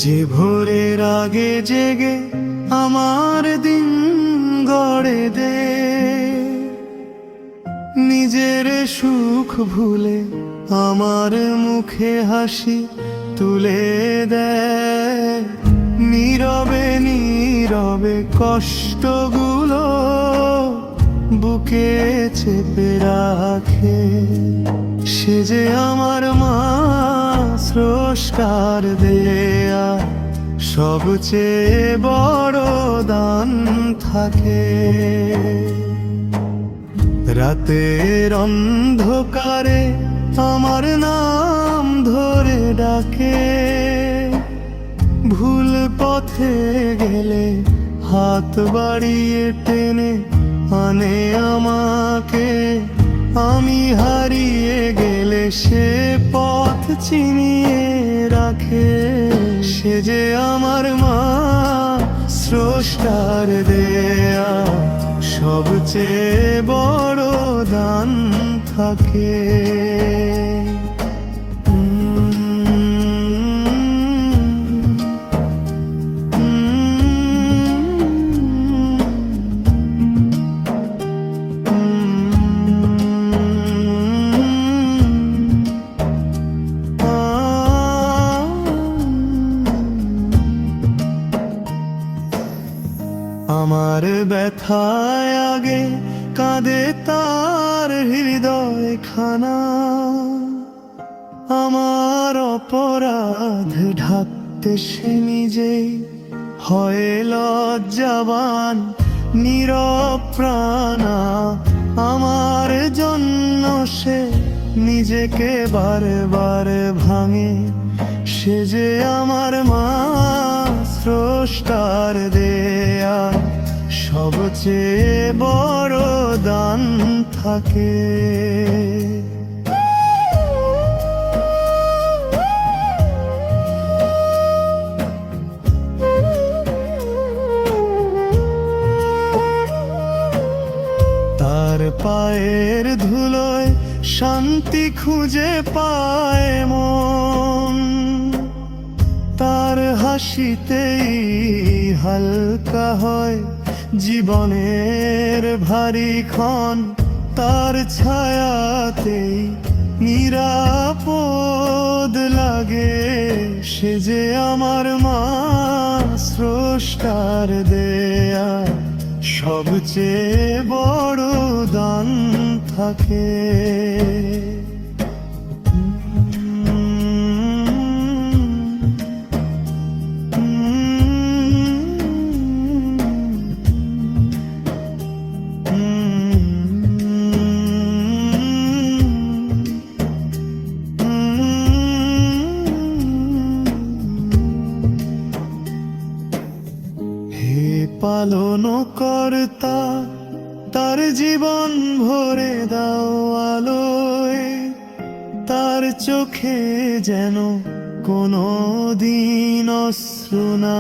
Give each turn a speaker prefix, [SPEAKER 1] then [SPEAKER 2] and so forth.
[SPEAKER 1] যে ভোরের আগে জেগে আমার দিন গড়ে দে, নিজের সুখ ভুলে আমার মুখে হাসি তুলে দেয়। নীরবে নীরবে কষ্টগুলো বুকে চেপে রাখে, সে যে আমার মা, স্রষ্টার দেয়া সবচেয়ে বড় দান থাকে। রাতের অন্ধকারে আমার নাম ধরে ডাকে, ভুল পথে গেলে হাত বাড়িয়ে টেনে আনে আমাকে। আমি হারিয়ে গেলে সে পথ চিনিয়ে রাখে, সে যে আমার মা, স্রষ্টার দেয়া সবচেয়ে বড় দান থাকে। আমার ব্যথায় আগে কাঁদে তার হৃদয় খানা, আমার অপরাধ ঢাকতে সে নিজেই হয় লজ্জাবান নীরব প্রাণা। আমার জন্য সে নিজেকে বারে বারে ভাঙে, সে যে আমার মা, স্রষ্টার দেয়া সবচেয়ে বড় দান থাকে। তার পায়ের ধুলোয় শান্তি খুঁজে পায় মন, তার হাসিতেই হালকা হয় জীবনের ভারী ক্ষণ, তার ছায়াতেই নিরাপদ লাগে। সে যে আমার মা, স্রষ্টার দেয়া সবচেয়ে বড় দান থাকে। পালন কর্তা, তার জীবন ভরে দাও আলোয়, তার চোখে যেন কোনো দিন অশ্রু না